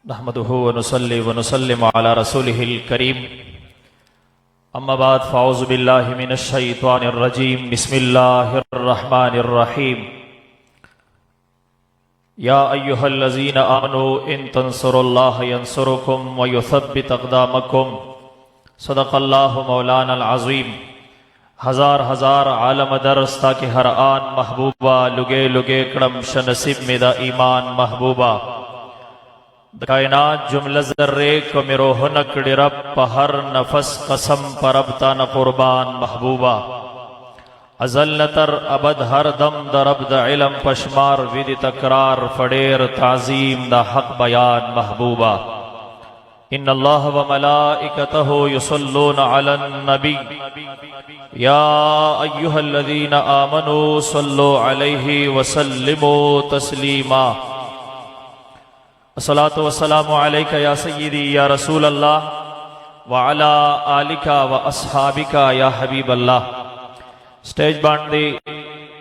नहमदुहु व नुसल्ली व नुसल्लिमु अला रसूलिहिल करीम। अम्मा बाद फ़अऊज़ु बिल्लाहि मिनश शैतानिर रजीम। बिस्मिल्लाहिर रहमानिर रहीम। या अय्युहल्लज़ीना आमनू इन तंसुरुल्लाह यंसुरुकुम व युथब्बित अक़दामकुम। सदक़ल्लाहु मौलानल अज़ीम। हजार हजार आलम दर्स ताकि हर आन महबूबा लुगे लुगे कडम शनसीब मेदा ईमान महबूबा कायनात जुमला जर्रे को मेरो हुनक डिरब पहर नफस कसम परबता न कुर्बान महबूबा अजल नतर अबद हर दम दरब द इलम पशमार विदि तकरार फडेर ताजीम द हक बयान महबूबा। इन्नल्लाह व मलाइकतहु युसल्लूना अलन नबी या अय्युहल्लज़ीना आमनू सल्लु अलैहि व सल्लिमू तस्लीमा। अस्सलातु वस्सलामु अलैका या सय्यदी या रसूल अल्लाह व अला आलिका व अस्हाबिका या हबीब अल्लाह। स्टेज बांधे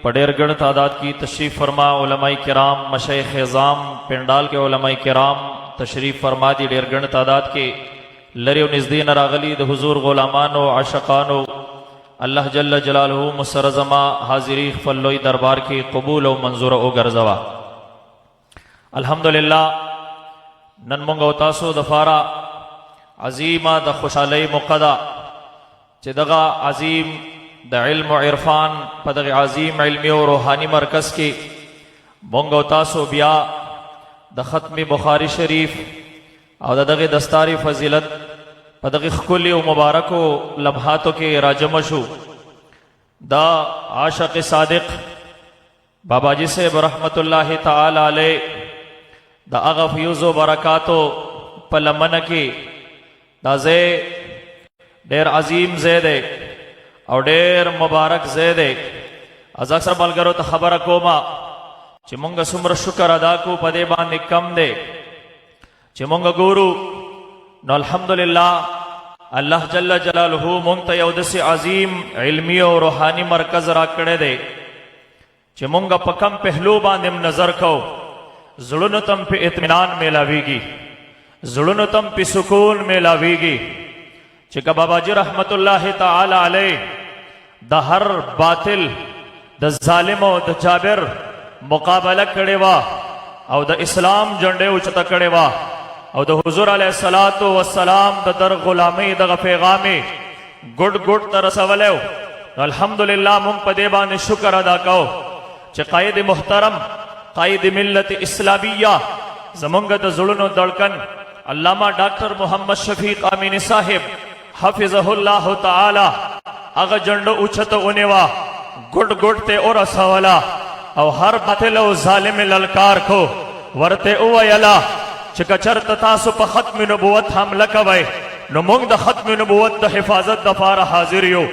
पडेरगढ़ तादाद की तशरीफ़ फरमा उलमाए किराम मशाइख़ एज़ाम पिंडाल के उलमाए किराम तशरीफ़ फरमा दी डेरगढ़ तादाद के लरे नज़दीन रागली द हुजूर गुलामानो आशकानो अल्लाह जल्ल जलालहू मुसरज़मा हाजिरी फल्लोई दरबार की कबूल व मंजूर ओ गर्जवा। अल्हम्दुलिल्लाह नन मुंगो तासो दफारा अजीमा द खुशालई मुक़दा चे दगा अजीम द इल्म व इरफान पदग अजीम इल्मी व रूहानी मरकज़ के मुंगो तासो बिया द ख़त्मी बुखारी शरीफ और दगे दस्तारी फजीलत पदग खुली व मुबारको लम्हातों के राजमशु द आशिक़ सादिक़ बाबाजी से रहमतुल्लाहि ताला अलैह द आगा फ्यूज़ो बरकातो पलमन की दाजे डेर अजीम ज़ेदे और डेर मुबारक ज़ेदे अज अक्सर बलगरो तो खबर कोमा चिमुंग सुम्र शुक्र अदा को पदे बांधे कम दे चिमुंग गुरु न अल्हम्दुलिल्लाह अल्लाह जल्ल जलालहू मुंत यौदसी अजीम इल्मी और रूहानी मरकज राकड़े दे चिमुंग पकम पहलू बांधिम नजर को जुड़न तम पे इत्मीनान में लावीगी जुड़न तम पे सुकून में लावीगी। चिका बाबाजी रहमतुल्लाहि ताला अलैह द हर बातिल द जालिमो द जाबिर मुकाबला कड़ेवा और द इस्लाम झंडे उचता कड़ेवा और द हुजूर अलैहिस्सलातु वस्सलाम द दर गुलामी द पैगामी गुड गुड तरसवले अल्हम्दुलिल्लाह मुंग पदेबा ने शुक्र अदा कहो चे कायद मुहतरम कायद मिल्लत इस्लामिया जमुंग द जुल्नो दड़कन अल्लामा डॉक्टर मोहम्मद शफीक अमीनी साहिब हफिज़हुल्लाह ताला अग झंडो उचत उनेवा गुड गुड ते और असवला और हर बातिल और जालिम ललकार को वरते उवयला चिकचर ततासु प खत्म नबुवत हमला कवै नुमुंग द खत्म नबुवत द हिफाजत दफार हाजिरियो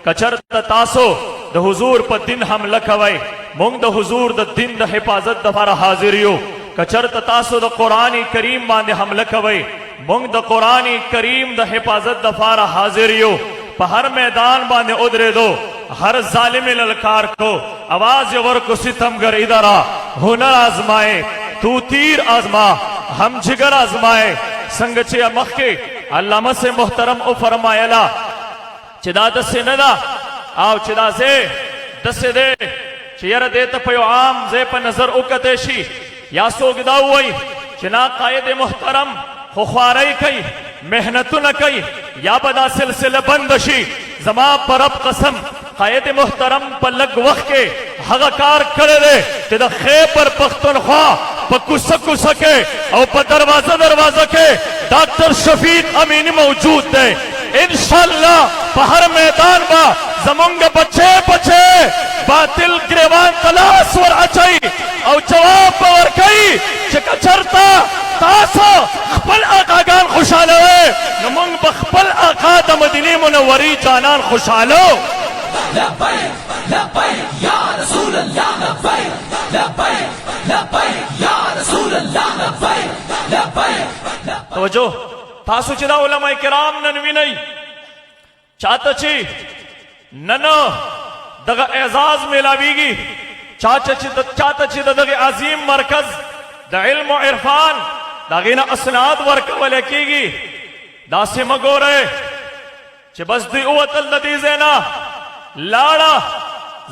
कचर ततासु द हुजूर प दिन हमला कवै मुंग द हुजूर द दिन द हिफाजत दफार हाजिरियो कचर ततासु द कुरानी करीम बांधे हमला कवै मुंग द कुरानी करीम द हिफाजत दफार हाजिरियो प हर मैदान बांधे उदरे दो हर जालिम ललकार को आवाज वर को सितमगर इधर आ हुनर आजमाए तू तीर आजमा हम जिगर आजमाए संगचे मक्के अल्लामा से मुहतरम ओ फरमायला चिदा दसे नदा आओ चिदा से दसे दे चियर दे तपयो आम जे प नजर उकतेशी या सोगदा हुई चिना कायद मुहतरम खुखारई कई मेहनतु न कई या बदा सिलसिला बंदशी जमा परब कसम कायद मुहतरम पलग वक्त के हगाकार करे दे तेदा खैबर पख्तूनख्वा पकुसकु सके और प दरवाजा दरवाजा के डॉक्टर शफीक अमीनी मौजूद है इंशाअल्लाह हर मैदान बा जमुंग बच्चे बच्चे बातिल गिरवान तलाश वर अचई और जवाब पर कई चकचरता तासो खपल आकागान खुशालो नमुंग बखपल आका द मदीने मुनव्वरी जानन खुशालो लब्बैक लब्बैक या रसूल अल्लाह लब्बैक लब्बैक लब्बैक या रसूल अल्लाह लब्बैक लब्बैक। तवज्जो तासु चिदा उलमाए किराम ननवी नहीं चातची नन दगा एजाज मिलावीगी चातची दगा अजीम मरकज द इल्म व इरफान द داغینا اسناد ورکول کیږي داسې مګوره چې بس دی اوتل د دې زینا لاړه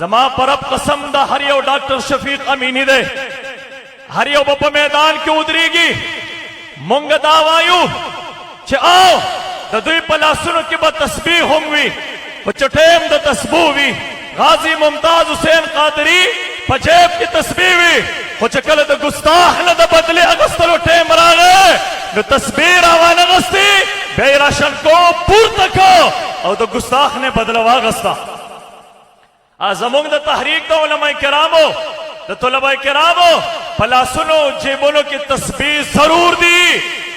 زما پرب قسم دا هر یو ډاکټر شفیق امینی دی هر یو په میدان کې ودرېږي مونږ دا وایو چې آو د دوی په لاسونو کې به تسبیح هم وي په چټیم د تسبیح وي غازی ممتاز حسین قادری په جیب کې تسبیح وي خو چې کله د ګستاخ نه د بدلې اغوستلو ټیم راغی نو تسبیح راوانغستې بیا یې راشنکو پورته کو او د ګستاخ نه بدله واغسته زمونږ د تحریک د علماء کرامو د طلباء کرامو په لاسونو جیبونو کې تسبیح ضرور دی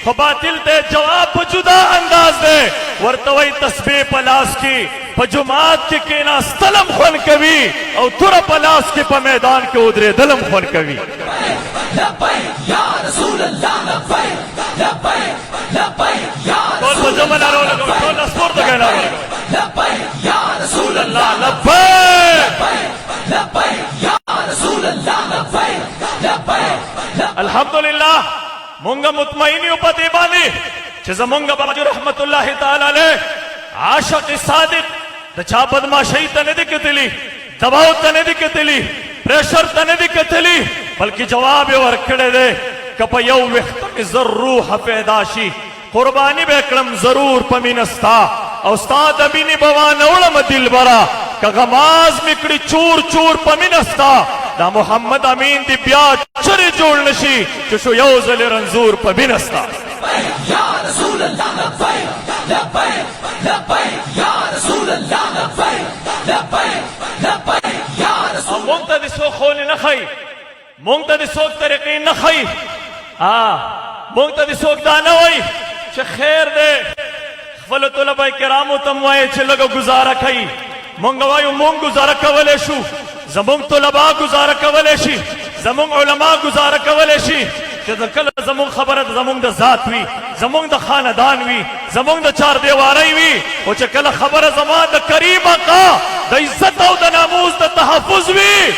خو باطل ته جواب په جدا انداز دی ورته وایي تسبیح په لاس کې په جماعت کې کېناستلم خوند کوي او توره په لاس کې په میدان کې ودرېدلم خوند کوي ټول په جمع نارو لګوئ ټول لاس پورته کوئ نارو لګوئ الحمدللہ مونږ مطمئن یو په دې باندې چې زمونږ بابا رحمت الله تعالی علیه عاشق صادق د چا بدمعشۍ ته نه دي کتلي دباو ته نه دي کتلي پریشر ته نه دي کتلي بلکې جواب یې ورکړی دی که په یو وخته کې زر روح پیدا شي قربانی به کړم ضرور په مینه ستا او ستا د مینې به وانه وړم دلبره که غماز مې کړي چور چور په مینه ستا دا محمد امین دی بیا چرې جوړ نشي چې شو یو ځل رنځور په مینه ستا یا رسول الله لبیک لبیک لبیک یا رسول الله لبیک لبیک لبیک یا رسول الله مونږ ته دې څوک خولې نه ښایي مونږ ته دې څوک طریقې نه ښایي مونږ ته دې څوک دا نه وایي چې خیر دی خپلو طلبه کرامو ته م وایي چې لږه ګزاره کوي مونږ وایو مونږ ګزاره کولی شو زمونږ طلبا ګزاره کولی شي زمونږ علما ګزاره کولی شي چې کله زمونږ خبره زمونږ د ذات وي زمونږ د خاندان وي زمونږ د چار دیوارۍ وي او چې کله خبره زما د کریم آقا د عزت او د ناموس د تحفظ وي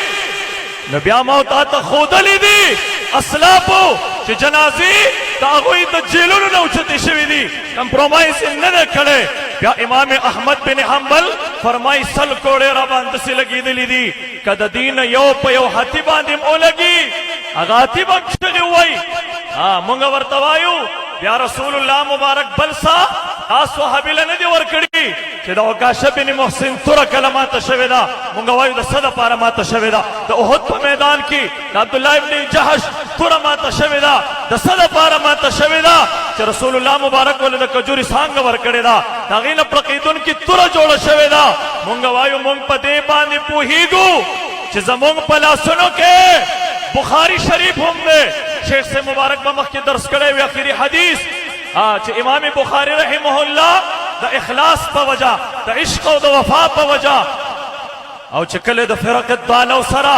نو بیا ما تا ته ښودلي دي اسلافو چې جنازې د هغوی د جیلونو نه اوچتې شوي دي کمپرومایز یې نه دی کړی بیا امام احمد بن حنبل فرمای سل کوړې را باندې سې لګېدلي دي که د دې نه یو په یو هاتي باندې م ولګي هغه هاتي به م چغې ووایي مونږ ورته وایو بیا رسول الله مبارک بل سا دا صحابي له نه دي ورکړي چې د عکاشه بن محسن توره کله ماته شوې ده مونږ وایو د څه دپاره ماته شوې ده د احد په میدان کې د عبدالله ابن جحش توره ماته شوې ده د څه دپاره ماته شوې ده چې رسول الله مبارک ولې د کجوري څانګه ورکړې ده د هغې نه پړقېدونکې توره جوړه شوې ده مونږ وایو مونږ په دې باندې پوهېږو چې زمونږ په لاسونو کې بخاری شریف هم دی شیخ سے مبارک با مخ کی درس کرے ہوئے آخری حدیث چې امام بخاری رحمه الله د اخلاص په وجہ د عشق او د وفا په وجہ او چې کله د فرق الضالو سره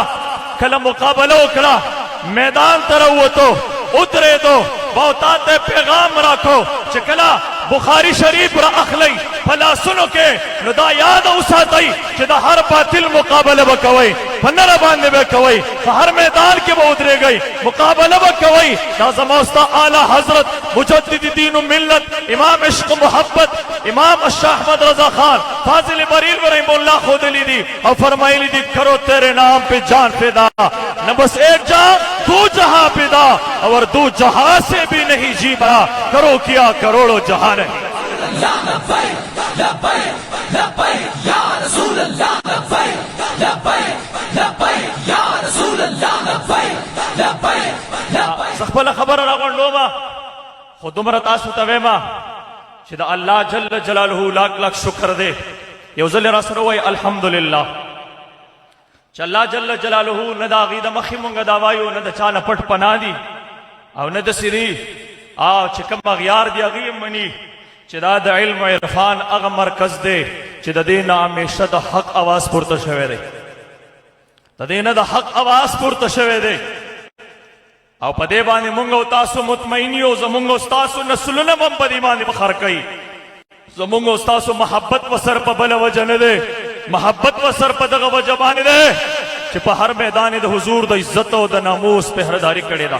کله مقابله وکړه میدان ته راووتو ودرېدو باوتا ته پیغام راکو چې کله بخاری شریف را اخلی په لاسونو کې نو دا یاد وساتئ چې د هر باطل مقابله به کوئ په نره باندې به کوئ په هر میدان کې به ودرېږئ مقابله به کوئ دا زما ستا اعلی حضرت مجدد دین و ملت امام عشق و محبت امام الشاہ احمد رضا خان فاضل بریلوی رحمہ اللہ ښودلي دي او فرمایلی دي کرو تیرے نام پہ جان فدا نہ بس ایک جان دو جہاں فدا اور دو جہاں سے بھی نہیں جی بھرا کرو کیا کروڑوں جہاں نہیں یا لبیک لبیک لبیک یا رسول اللہ لبیک لبیک لبیک یا رسول اللہ لبیک لبیک لبیک خپله خبره راغونډومه خو دومره تاسو ته وایم چې د الله جل جلاله لاک لاک شکر دی یو ځل را سره وایي الحمدلله چې الله جل جلاله نه د هغې د مخې مونږ دا وایو نه د چا نه پټ پناه دي او نه داسې دي چې کوم اغیار دي هغې هم مني چې دا د علم و عرفان هغه مرکز دی چې د دې نه همیشه د حق اواز پورته شوی دی د دې نه د حق اواز پورته شوی دی او په دې باندې مونږ او تاسو مطمئن یو زمونږ او ستاسو نسلونه هم په دې باندې فخر کوي زمونږ او ستاسو محبت وسر په بله وجه نه دی محبت وسر په دغه وجه باندې دی چې په هر میدان د حضور د عزت او د ناموس پهرداري کړې ده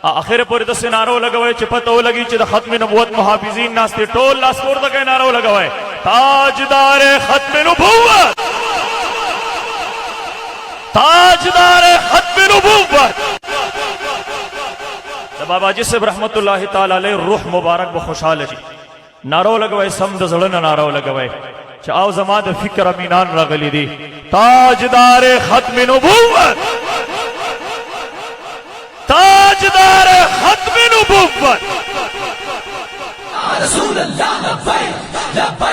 आखिर पूरे दस नारो लगवाए च पतो लगी च खत्म नबूवत मुहाफिजीन नास्ते टोल लास्पोर तक नारो लगवाए ताजदार खत्म नबूवत ताजदार खत्म नबूवत बाबा जिसब रहमतुल्लाहि ताला अलैह रूह मुबारक ब खुशहाल जी नारो लगवाए समद जड़न नारो लगवाए चाओ जमात फिक्र अमीनान रगली दी ताजदार खत्म नबूवत